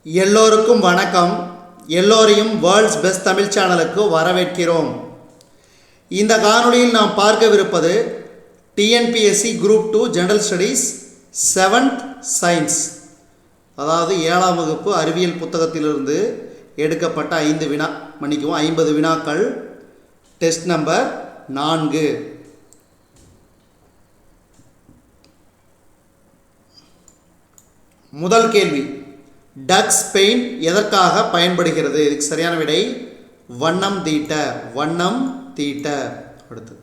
எல்லோருக்கும் வணக்கம். எல்லோரையும் வேர்ல்ட்ஸ் பெஸ்ட் தமிழ் சேனலுக்கு வரவேற்கிறோம். இந்த காணொளியில் நாம் பார்க்கவிருப்பது TNPSC group 2 general studies 7th science, அதாவது 7ஆம் வகுப்பு அறிவியல் புத்தகத்திலிருந்து எடுக்கப்பட்ட 50 வினாக்கள். Test number 4. முதல் கேள்வி, டக்ஸ் பெயிண்ட் எதற்காக பயன்படுகிறது? இதுக்கு சரியான விடை வண்ணம் தீட்ட. அடுத்து,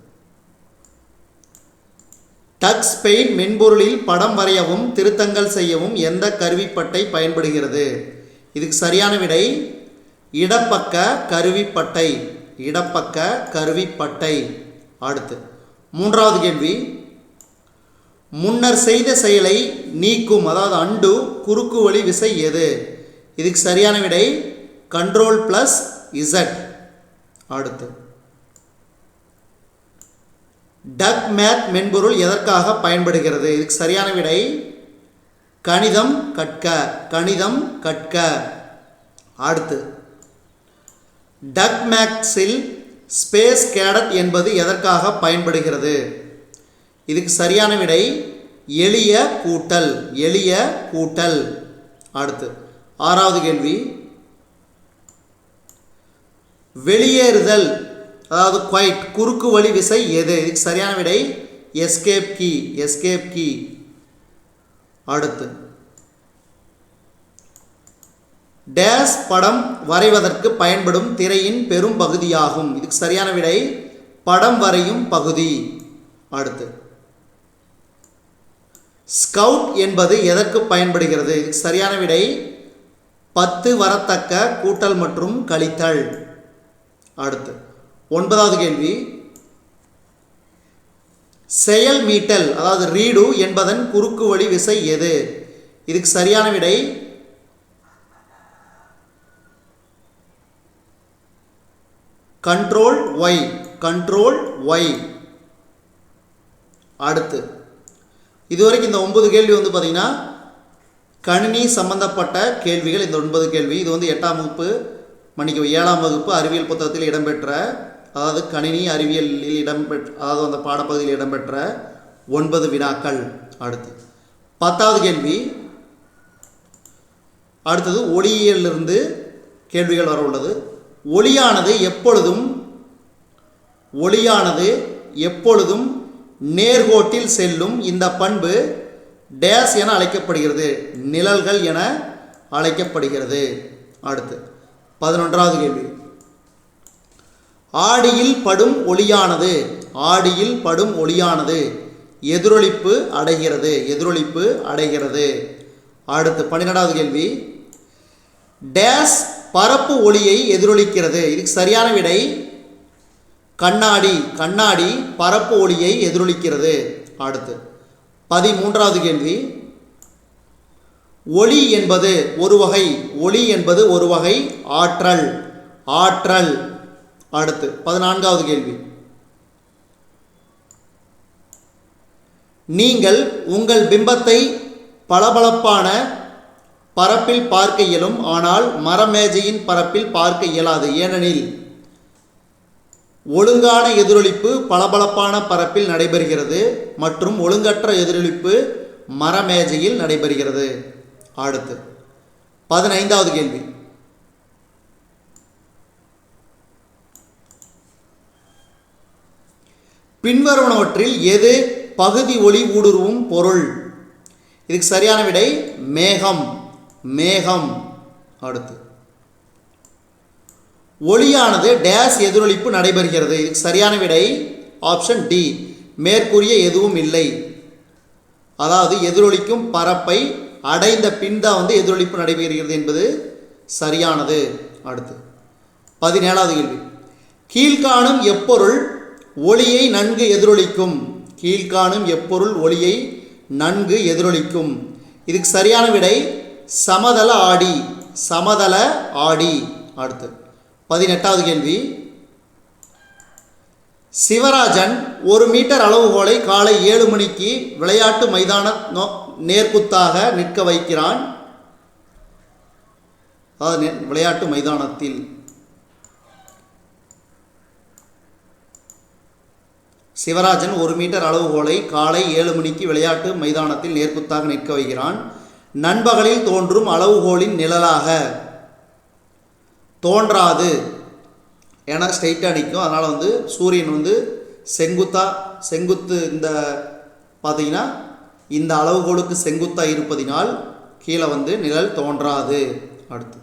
டக்ஸ் பெயிண்ட் மென்பொருளில் படம் வரையவும் திருத்தங்கள் செய்யவும் எந்த கருவிப்பட்டை பயன்படுகிறது? இதுக்கு சரியான விடை இடப்பக்க கருவிப்பட்டை. அடுத்து, மூன்றாவது கேள்வி, முன்னர் செய்த செயலை நீக்கும், அதாவது அண்டு குறுக்கு வழி விசை எது? இதுக்கு சரியான விடை Ctrl+Z. அடுத்து, டக் மேத் மென்பொருள் எதற்காக பயன்படுகிறது? இதுக்கு சரியான விடை கணிதம் கற்க. அடுத்து, டக் மேக்ஸில் ஸ்பேஸ் கேடட் என்பது எதற்காக பயன்படுகிறது? இதுக்கு சரியான விடை எளிய கூட்டல். அடுத்து, ஆறாவது கேள்வி, வெளியேறுதல், அதாவது குவைட் குறுக்கு வழி விசை எது? இதுக்கு சரியான விடை எஸ்கேப் கீ. அடுத்து, டேஸ் படம் வரைவதற்கு பயன்படும் திரையின் பெரும் பகுதியாகும். இதுக்கு சரியான விடை படம் வரையும் பகுதி. அடுத்து, ஸ்கவுட் என்பது எதற்கு பயன்படுகிறது? இதுக்கு சரியான விடை 10 வரத்தக்க கூட்டல் மற்றும் கழித்தல். அடுத்து, 9வது கேள்வி, செயல் மீட்டல், அதாவது ரீடு என்பதன் குறுக்கு வழி விசை எது? இதுக்கு சரியான விடை Ctrl Y. அடுத்து, இதுவரைக்கும் இந்த 9 கேள்வி பார்த்தீங்கன்னா கணினி சம்பந்தப்பட்ட கேள்விகள். இந்த 9 கேள்வி இது 8ஆம் வகுப்பு 7ஆம் வகுப்பு அறிவியல் புத்தகத்தில் இடம்பெற்ற, அதாவது கணினி அறிவியலில் அதாவது அந்த பாடப்பகுதியில் இடம்பெற்ற 9 வினாக்கள். அடுத்து, 10வது கேள்வி. அடுத்தது, ஒளியியலிருந்து கேள்விகள் வர உள்ளது. ஒளியானது எப்பொழுதும் நேர்கோட்டில் செல்லும். இந்த பண்பு டேஸ் என அழைக்கப்படுகிறது, நிழல்கள் என அழைக்கப்படுகிறது. அடுத்து, 11வது கேள்வி, ஆடியில் படும் ஒளியானது எதிரொலிப்பு அடைகிறது. அடுத்து, 12வது கேள்வி, டேஸ் பரப்பு ஒளியை எதிரொலிக்கிறது? இதுக்கு சரியான விடை கண்ணாடி பரப்பு ஒளியை எதிரொலிக்கிறது. அடுத்து, 13வது கேள்வி, ஒளி என்பது ஒரு வகை ஆற்றல். அடுத்து, 14வது கேள்வி, நீங்கள் உங்கள் பிம்பத்தை பளபளப்பான பரப்பில் பார்க்க இயலும், ஆனால் மரமேஜையின் பரப்பில் பார்க்க இயலாது. ஏனெனில் ஒழுங்கான எதிரொலிப்பு பளபளப்பான பரப்பில் நடைபெறுகிறது மற்றும் ஒழுங்கற்ற எதிரொலிப்பு மரமேஜையில் நடைபெறுகிறது. அடுத்து, 15வது கேள்வி, பின்வருவனவற்றில் எது பகுதி ஒளி ஊடுருவும் பொருள்? இதுக்கு சரியான விடை மேகம். அடுத்து, ஒளியானது டேஸ் எதிரொலிப்பு நடைபெறுகிறது? இதுக்கு சரியான விடை ஆப்ஷன் டி, மேற்கூறிய எதுவும் இல்லை. அதாவது எதிரொலிக்கும் பரப்பை அடைந்த பின் தான் எதிரொலிப்பு நடைபெறுகிறது என்பது சரியானது. அடுத்து, 17வது கேள்வி, கீழ்காணும் எப்பொருள் ஒளியை நன்கு எதிரொலிக்கும்? இதுக்கு சரியான விடை சமதள ஆடி. அடுத்து, 18வது கேள்வி, சிவராஜன் 1 மீட்டர் அளவுகோலை காலை 7 மணிக்கு விளையாட்டு மைதான நேர்குத்தாக நிற்க வைக்கிறான். அதாவது விளையாட்டு மைதானத்தில். சிவராஜன் 1 மீட்டர் அளவுகோலை காலை 7 மணிக்கு விளையாட்டு மைதானத்தில் நேர்குத்தாக நிற்க வைக்கிறான். நண்பகலில் தோன்றும் அளவுகோலின் நிழலாக தோன்றாது, ஏன்னா ஸ்ட்ரைட்டாக நிற்கும். அதனால் சூரியன் செங்குத்து இந்த பார்த்தீங்கன்னா இந்த அளவுகோலுக்கு செங்குத்தாக இருப்பதினால் கீழே நிழல் தோன்றாது. அடுத்து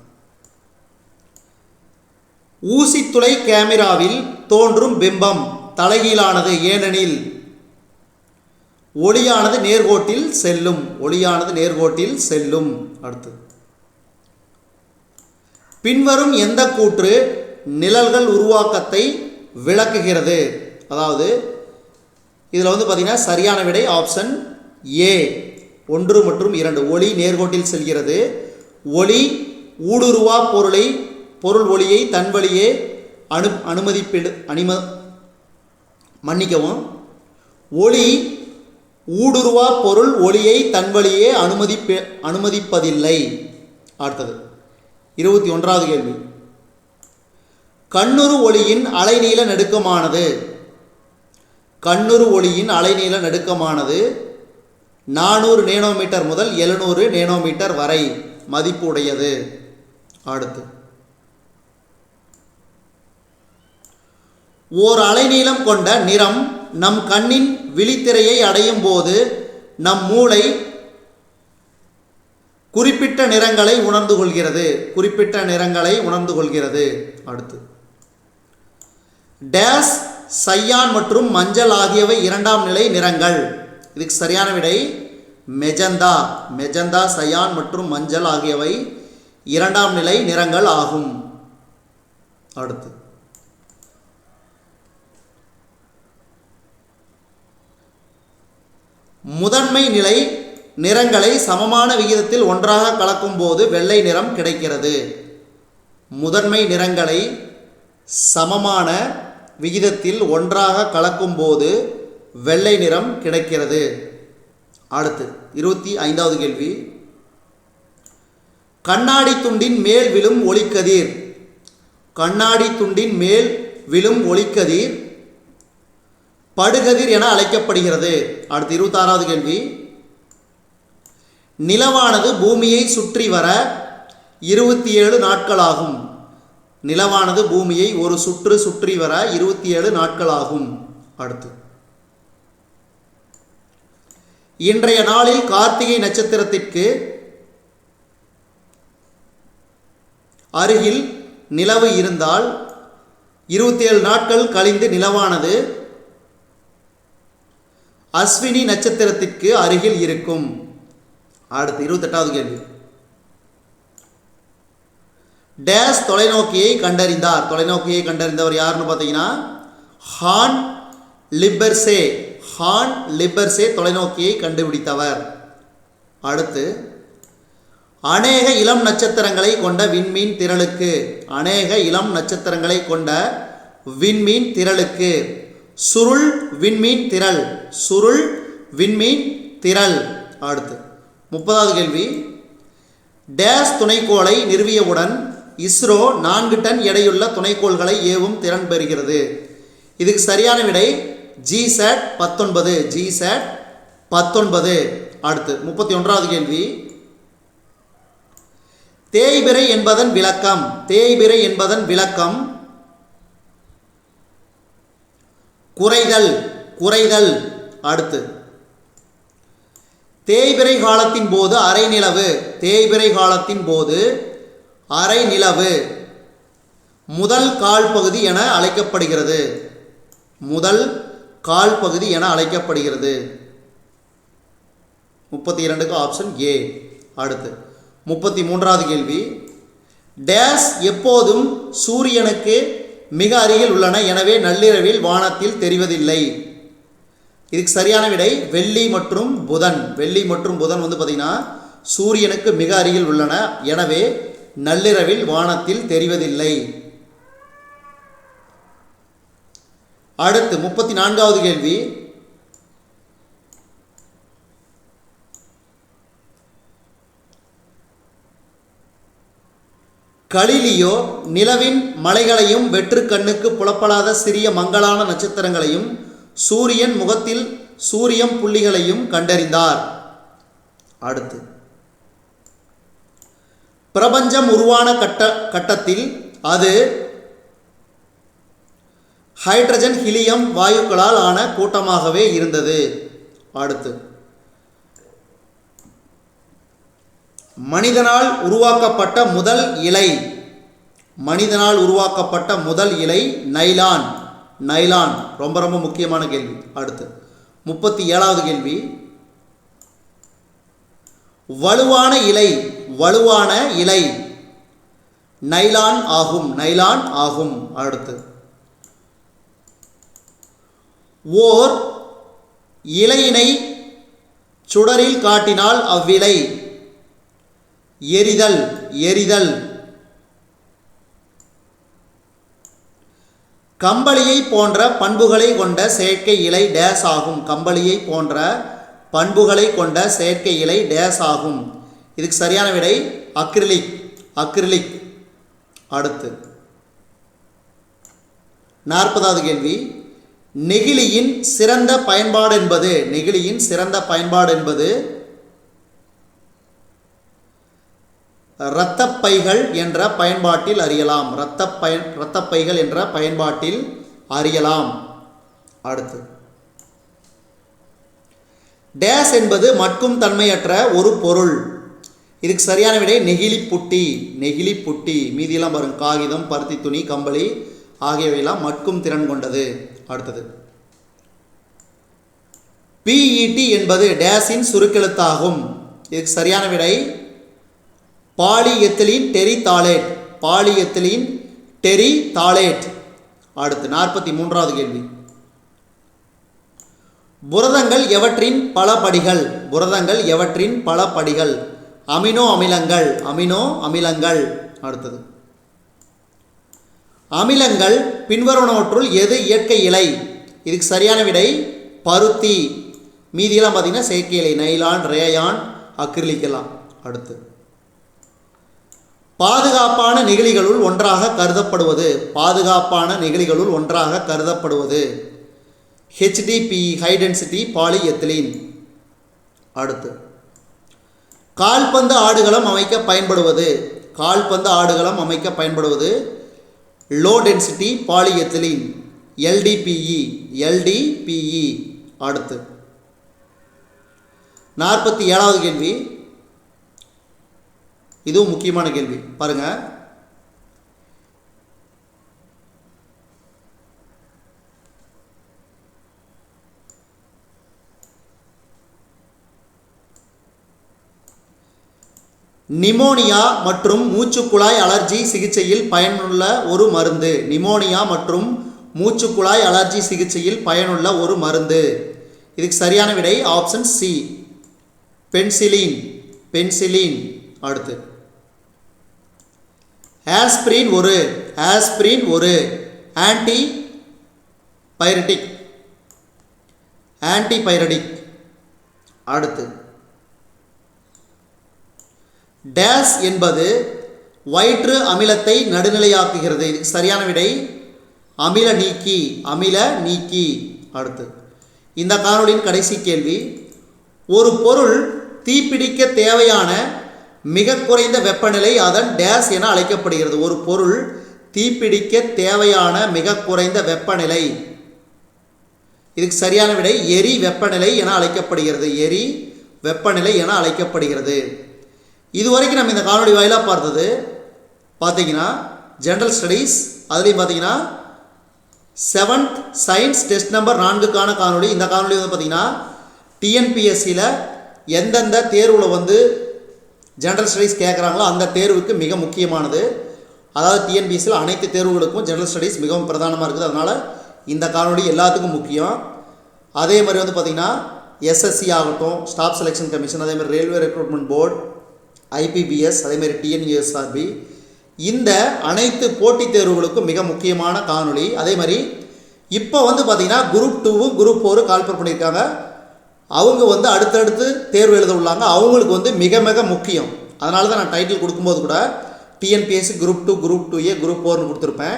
ஊசித்துளை கேமராவில் தோன்றும் பிம்பம் தலைகீழானது, ஏனெனில் ஒளியானது நேர்கோட்டில் செல்லும். அடுத்து பின்வரும் எந்த கூற்று நிழல்கள் உருவாக்கத்தை விளக்குகிறது? அதாவது இதில் பார்த்தீங்கன்னா சரியான விடை ஆப்ஷன் ஏ 1 மற்றும் 2. ஒளி நேர்கோட்டில் செல்கிறது. ஒளி ஊடுருவா பொருள் ஒளியை தன் வழியே ஒளி ஊடுருவா பொருள் ஒளியை தன் வழியே அனுமதிப்பதில்லை. அடுத்தது 21வது கேள்வி. கண்ணுறு ஒளியின் அலைநீள நடுக்கமானது 400 நேனோமீட்டர் முதல் 700 நேனோமீட்டர் வரை மதிப்பு உடையது. அடுத்து ஓர் அலைநீளம் கொண்ட நிறம் நம் கண்ணின் விழித்திரையை அடையும் போது நம் மூளை குறிப்பிட்ட நிறங்களை உணர்ந்து கொள்கிறது. அடுத்து டேஸ் சையான் மற்றும் மஞ்சள் ஆகியவை 2ஆம் நிலை நிறங்கள். இதுக்கு சரியான விடை மெஜந்தா சையான் மற்றும் மஞ்சள் ஆகியவை 2ஆம் நிலை நிறங்கள் ஆகும். அடுத்து முதன்மை நிலை நிறங்களை சமமான விகிதத்தில் ஒன்றாக கலக்கும் போது வெள்ளை நிறம் கிடைக்கிறது. முதன்மை நிறங்களை சமமான விகிதத்தில் ஒன்றாக கலக்கும் போது வெள்ளை நிறம் கிடைக்கிறது. அடுத்து 25வது கேள்வி. கண்ணாடி துண்டின் மேல் விழும் ஒளிக்கதிர் படுகதிர் என அழைக்கப்படுகிறது. அடுத்து 26வது கேள்வி. நிலவானது பூமியை சுற்றி வர 27 நாட்களாகும். நிலவானது பூமியை ஒரு சுற்றி வர 27 நாட்களாகும். அடுத்து இன்றைய நாளில் கார்த்திகை நட்சத்திரத்திற்கு அருகில் நிலவு இருந்தால் 27 நாட்கள் கழிந்து நிலவானது அஸ்வினி நட்சத்திரத்திற்கு அருகில் இருக்கும். அடுத்து 28வது கேள்வி. டேஸ் தொலைநோக்கியை கண்டறிந்தவர் யாருன்னு பார்த்தீங்கன்னா ஹான் லிபர்சே தொலைநோக்கியை கண்டுபிடித்தவர். அடுத்து அநேக இளம் நட்சத்திரங்களை கொண்ட விண்மீன் திரளுக்கு சுருள் விண்மீன் திரள். அடுத்து 30வது கேள்வி. டேஸ் துணைக்கோளை நிறுவியவுடன் இஸ்ரோ 4 டன் எடையுள்ள துணைக்கோள்களை ஏவும் திறன் பெறுகிறது. இதுக்கு சரியான விடை GSAT 19. அடுத்து 31வது கேள்வி. தேய்பிறை என்பதன் விளக்கம் குறைதல். அடுத்து தேய்பிறை காலத்தின் போது அரை நிலவு முதல் கால் பகுதி என அழைக்கப்படுகிறது. 32க்கு ஆப்ஷன் ஏ. அடுத்து 33வது கேள்வி. டேஸ் எப்போதும் சூரியனுக்கு மிக அருகில் உள்ளன, எனவே நள்ளிரவில் வானத்தில் தெரிவதில்லை. இதுக்கு சரியான விடை வெள்ளி மற்றும் புதன் பார்த்தீங்கன்னா சூரியனுக்கு மிக அருகில் உள்ளன, எனவே நள்ளிரவில் வானத்தில் தெரிவதில்லை. அடுத்து 34வது கேள்வி. கலிலியோ நிலவின் மலைகளையும் வெற்று கண்ணுக்கு புலப்படாத சிறிய மங்கலான நட்சத்திரங்களையும் சூரியன் முகத்தில் சூரியம் புள்ளிகளையும் கண்டறிந்தார். அடுத்து, பிரபஞ்சம் உருவான கட்டத்தில் அது ஹைட்ரஜன் ஹீலியம் வாயுக்களால் ஆன கூட்டமாகவே இருந்தது. அடுத்து, மனிதனால் உருவாக்கப்பட்ட முதல் இலை நைலான். நைலான் ரொம்ப ரொம்ப முக்கியமான கேள்வி. அடுத்து 37வது கேள்வி, வலுவான இலை நைலான் ஆகும். அடுத்து, ஓர் இலையினை சுடரில் காட்டினால் அவ்விலை எரிதல். கம்பளியை போன்ற பண்புகளை கொண்ட செயற்கை இலை டேஸ் ஆகும். கம்பளியை போன்ற பண்புகளை கொண்ட செயற்கை இலை டேஸ் ஆகும். இதுக்கு சரியான விடை அக்ரிலிக். அடுத்து 40வது கேள்வி, நெகிழியின் சிறந்த பயன்பாடு என்பது இரத்தப்பைகள் என்ற பயன்பாட்டில் அறியலாம். அடுத்து, டேஸ் என்பது மட்கும் தன்மையற்ற ஒரு பொருள். இதுக்கு சரியான விடை நெகிழிப்புட்டி. மீதியெல்லாம் பாருங்க, காகிதம், பருத்தி துணி, கம்பளி ஆகியவையெல்லாம் மட்கும் திறன் கொண்டது. அடுத்தது, PET என்பது டேஸின் சுருக்கெழுத்தாகும். இதுக்கு சரியான விடை பாலிஎத்திலீன் டெரிதாலேட். அடுத்து 43வது கேள்வி, புரதங்கள் எவற்றின் பல படிகள்? அமினோ அமிலங்கள். அடுத்தது, அமிலங்கள் பின்வருவனவற்றுள் எது இயற்கை இலை? இதுக்கு சரியான விடை பருத்தி. மீதியெல்லாம் பார்த்தீங்கன்னா செயற்கை இலை, நைலான், ரேயான், அக்ரிலிக் எல்லாம். அடுத்து, பாதுகாப்பான நெகிழிகளுள் ஒன்றாக கருதப்படுவது HDPE ஹை டென்சிட்டி பாலிஎத்திலீன். அடுத்து, கால்பந்து ஆடுகளம் அமைக்க பயன்படுவது லோ டென்சிட்டி பாலிஎத்திலீன் LDPE. அடுத்து 47வது கேள்வி, இதுவும் முக்கியமான கேள்வி பாருங்க. நிமோனியா மற்றும் மூச்சுக்குழாய் அலர்ஜி சிகிச்சையில் பயனுள்ள ஒரு மருந்து. இதுக்கு சரியான விடை ஆப்ஷன் சி, பென்சிலின். அடுத்து, ஆஸ்பிரின் ஒரு ஆன்டிபைரடிக். அடுத்து, டேஸ் என்பது வயிற்று அமிலத்தை நடுநிலையாக்குகிறது. இதுக்கு சரியான விடை அமில நீக்கி. அடுத்து, இந்த காணொளியின் கடைசி கேள்வி, ஒரு பொருள் தீப்பிடிக்க தேவையான மிக குறைந்த வெப்பநிலை அதன் டேஸ் என அழைக்கப்படுகிறது. ஒரு பொருள் தீப்பிடிக்க தேவையான மிக குறைந்த வெப்பநிலை. இதுக்கு சரியான விடை எரி வெப்பநிலை என அழைக்கப்படுகிறது. இதுவரைக்கும் நம்ம இந்த காணொளி வாயிலாக பார்த்தது பார்த்தீங்கன்னா ஜென்ரல் ஸ்டடீஸ், அதுலேயும் பார்த்தீங்கன்னா 7th சயின்ஸ் டெஸ்ட் நம்பர் 4க்கான காணொளி. இந்த காணொளி வந்து பார்த்தீங்கன்னா டிஎன்பிஎஸ்சியில் எந்தெந்த தேர்வில் வந்து ஜென்ரல் ஸ்டடீஸ் கேட்குறாங்களோ அந்த தேர்வுக்கு மிக முக்கியமானது. அதாவது டிஎன்பிஎஸ்சியில் அனைத்து தேர்வுகளுக்கும் ஜென்ரல் ஸ்டடீஸ் மிகவும் பிரதானமாக இருக்குது. அதனால் இந்த காணொளி எல்லாத்துக்கும் முக்கியம். அதே மாதிரி வந்து பார்த்திங்கன்னா எஸ்எஸ்சி ஆகட்டும், ஸ்டாஃப் செலெக்ஷன் கமிஷன், அதேமாதிரி ரயில்வே ரெக்ரூட்மெண்ட் போர்டு, ஐபிபிஎஸ், அதேமாதிரி டிஎன்யூஎஸ்ஆர்பி, இந்த அனைத்து போட்டித் தேர்வுகளுக்கும் மிக முக்கியமான காணொளி. அதே மாதிரி இப்போ வந்து பார்த்திங்கன்னா குரூப் 2வும் குரூப் 4 கால்பர் பண்ணியிருக்காங்க. அவங்க வந்து அடுத்தடுத்து தேர்வு எழுத உள்ளாங்க. அவங்களுக்கு வந்து மிக மிக முக்கியம். அதனால தான் நான் டைட்டில் கொடுக்கும்போது கூட TNPSC group 2 group 2A group 4னு கொடுத்துருப்பேன்.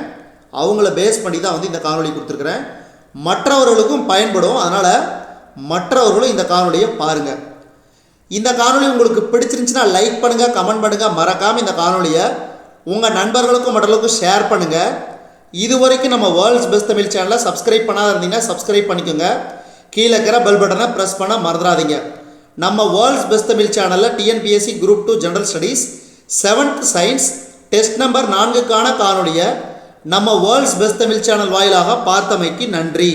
அவங்கள பேஸ் பண்ணி தான் வந்து இந்த காணொலி கொடுத்துருக்குறேன். மற்றவர்களுக்கும் பயன்படும். அதனால் மற்றவர்களும் இந்த காணொலியை பாருங்கள். இந்த காணொலி உங்களுக்கு பிடிச்சிருந்துச்சுன்னா லைக் பண்ணுங்கள், கமெண்ட் பண்ணுங்கள். மறக்காமல் இந்த காணொலியை உங்கள் நண்பர்களுக்கும் மற்றவர்களுக்கும் ஷேர் பண்ணுங்கள். இது வரைக்கும் நம்ம வேர்ல்ட்ஸ் பெஸ்ட் தமிழ் சேனலை சப்ஸ்கிரைப் பண்ணாத இருந்தீங்கன்னா சப்ஸ்கிரைப் பண்ணிக்கோங்க. கீழே இருக்கிற பெல் பட்டனை ப்ரெஸ் பண்ண மறந்துடாதீங்க. நம்ம வேர்ல்ட்ஸ் பெஸ்ட் தமிழ் சேனலில் TNPSC group 2 general studies 7th science test number 4க்கான காணொலியை நம்ம வேர்ல்ட்ஸ் பெஸ்ட் தமிழ் சேனல் வாயிலாக பார்த்தமைக்கு நன்றி.